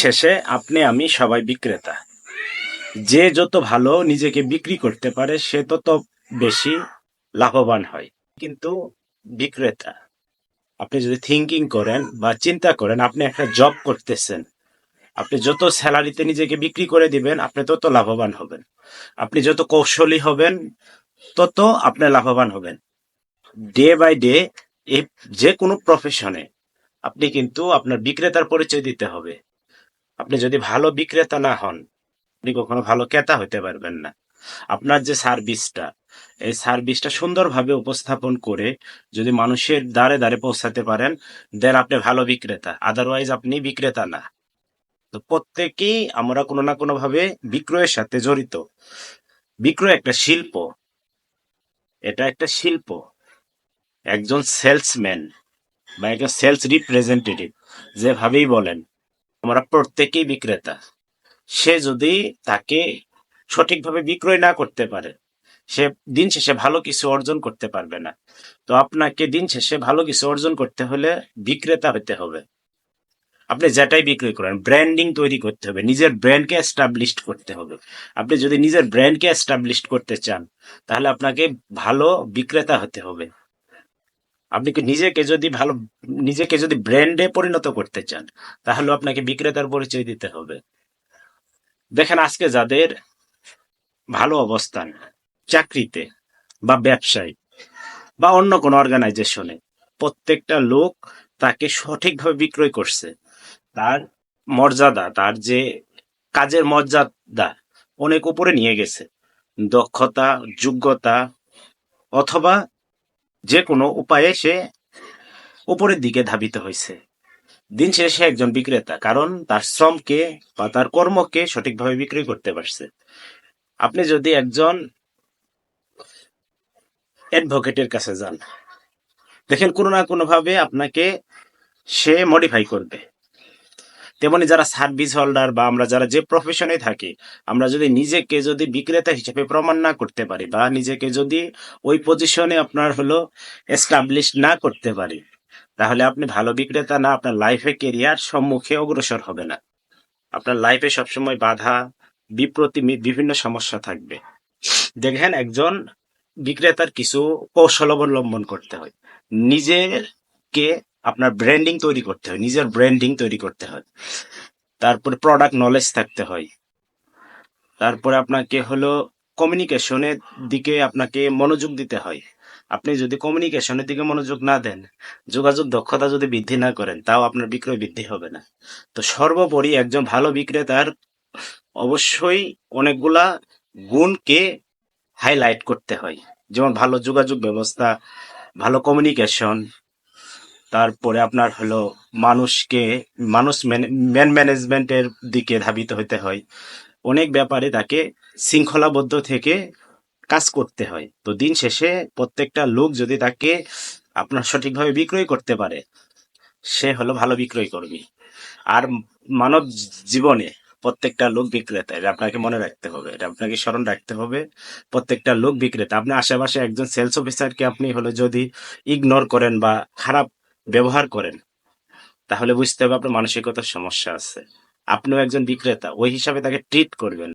শেষে আপনি আমি সবাই বিক্রেতা। যে যত ভালো নিজেকে বিক্রি করতে পারে সে তত বেশি লাভবান হয়। কিন্তু বিক্রেতা, আপনি যদি থিঙ্কিং করেন বা চিন্তা করেন আপনি একটা জব করতেছেন, আপনি যত স্যালারিতে নিজেকে বিক্রি করে দিবেন আপনি তত লাভবান হবেন। আপনি যত কৌশলী হবেন তত আপনি লাভবান হবেন। ডে বাই ডে এই যে কোনো প্রফেশনে আপনি কিন্তু আপনার বিক্রেতার পরিচয় দিতে হবে। আপনি যদি ভালো বিক্রেতা না হন আপনি কখনো ভালো ক্রেতা হতে পারবেন না। আপনার যে সার্ভিসটা, এই সার্ভিসটা সুন্দরভাবে উপস্থাপন করে যদি মানুষের দ্বারে দ্বারে পৌঁছাতে পারেন, দেন আপনি ভালো বিক্রেতা। আদারওয়াইজ আপনি বিক্রেতা না। তো প্রত্যেকেই আমরা কোনো না কোনো ভাবে বিক্রয়ের সাথে জড়িত। বিক্রয় একটা শিল্প, এটা একটা শিল্প। একজন সেলসম্যান বা একজন সেলস রিপ্রেজেন্টেটিভ যেভাবেই বলেন, আমরা প্রত্যেকেই বিক্রেতা। সে যদি তাকে সঠিকভাবে বিক্রয় না করতে পারে সে দিন শেষে ভালো কিছু অর্জন করতে পারবে না। তো আপনাকে দিন শেষে ভালো কিছু অর্জন করতে হলে বিক্রেতা হতে হবে। আপনি যেটাই বিক্রয় করেন ব্র্যান্ডিং তৈরি করতে হবে, নিজের ব্র্যান্ডকে এস্টাবলিশ করতে হবে। আপনি যদি নিজের ব্র্যান্ডকে এস্টাবলিশ করতে চান তাহলে আপনাকে ভালো বিক্রেতা হতে হবে। আপনি কি নিজেকে যদি ব্র্যান্ডে পরিণত করতে চান তাহলে আপনাকে বিক্রেতার পরিচয় দিতে হবে। দেখেন আজকে যাদের ভালো অবস্থান চাকরিতে বা ব্যবসায় বা অন্য কোনো অর্গানাইজেশনে, প্রত্যেকটা লোক তাকে সঠিকভাবে বিক্রয় করছে। তার মর্যাদা, তার যে কাজের মর্যাদা অনেক উপরে নিয়ে গেছে। দক্ষতা, যোগ্যতা অথবা যে কোনো উপায়ে সে উপরের দিকে ধাবিত হয়েছে। দিন শেষে একজন বিক্রেতা, কারণ তার শ্রমকে বা তার কর্মকে সঠিকভাবে বিক্রি করতে পারছে। আপনি যদি একজন অ্যাডভোকেটের কাছে যান, দেখেন কোনো না কোনো ভাবে আপনাকে সে মডিফাই করবে। তেমনি যারা সার্ভিস হোল্ডার বা আমরা যারা যে প্রফেশনে থাকি, আমরা যদি নিজেকে বিক্রেতা হিসেবে প্রমাণ না করতে পারি বা নিজেকে যদি ওই পজিশনে আপনার হলো এস্টাবলিশ না করতে পারি, তাহলে আপনি ভালো বিক্রেতা না, আপনার লাইফে কেরিয়ার সম্মুখে অগ্রসর হবে না। আপনার লাইফে সবসময় বাধা বিপ্রতি বিভিন্ন সমস্যা থাকবে। দেখেন একজন বিক্রেতার কিছু কৌশল অবলম্বন করতে হয়। নিজেকে আপনার ব্র্যান্ডিং তৈরি করতে হয়, নিজের ব্র্যান্ডিং তৈরি করতে হয়। তারপরে প্রোডাক্ট নলেজ থাকতে হয়। তারপরে আপনাকে হলো কমিউনিকেশনের দিকে আপনাকে মনোযোগ দিতে হয়। আপনি যদি কমিউনিকেশনের দিকে মনোযোগ না দেন, যোগাযোগ দক্ষতা যদি বৃদ্ধি না করেন, তাও আপনার বিক্রয় বৃদ্ধি হবে না। তো সর্বোপরি একজন ভালো বিক্রেতার অবশ্যই অনেকগুলা গুণকে হাইলাইট করতে হয়। যেমন ভালো যোগাযোগ ব্যবস্থা, ভালো কমিউনিকেশন, তারপরে আপনার হলো মানুষকে মানুষ ম্যান ম্যানেজমেন্টের দিকে ধাবিত হতে হয়। অনেক ব্যাপারে তাকে শৃঙ্খলাবদ্ধ থেকে কাজ করতে হয়। তো দিন শেষে প্রত্যেকটা লোক যদি তাকে আপনার সঠিকভাবে বিক্রয় করতে পারে, সে হলো ভালো বিক্রয় কর্মী। আর মানব জীবনে প্রত্যেকটা লোক বিক্রেতা, এটা আপনাকে মনে রাখতে হবে, এটা আপনাকে স্মরণ রাখতে হবে। প্রত্যেকটা লোক বিক্রেতা। আপনি আশেপাশে একজন সেলস অফিসারকে আপনি হলো যদি ইগনোর করেন বা খারাপ ব্যবহার করেন, তাহলে বুঝতে হবে আপনার মানসিকতার সমস্যা আছে। আপনিও একজন বিক্রেতা, ওই হিসাবে তাকে ট্রিট করবেন।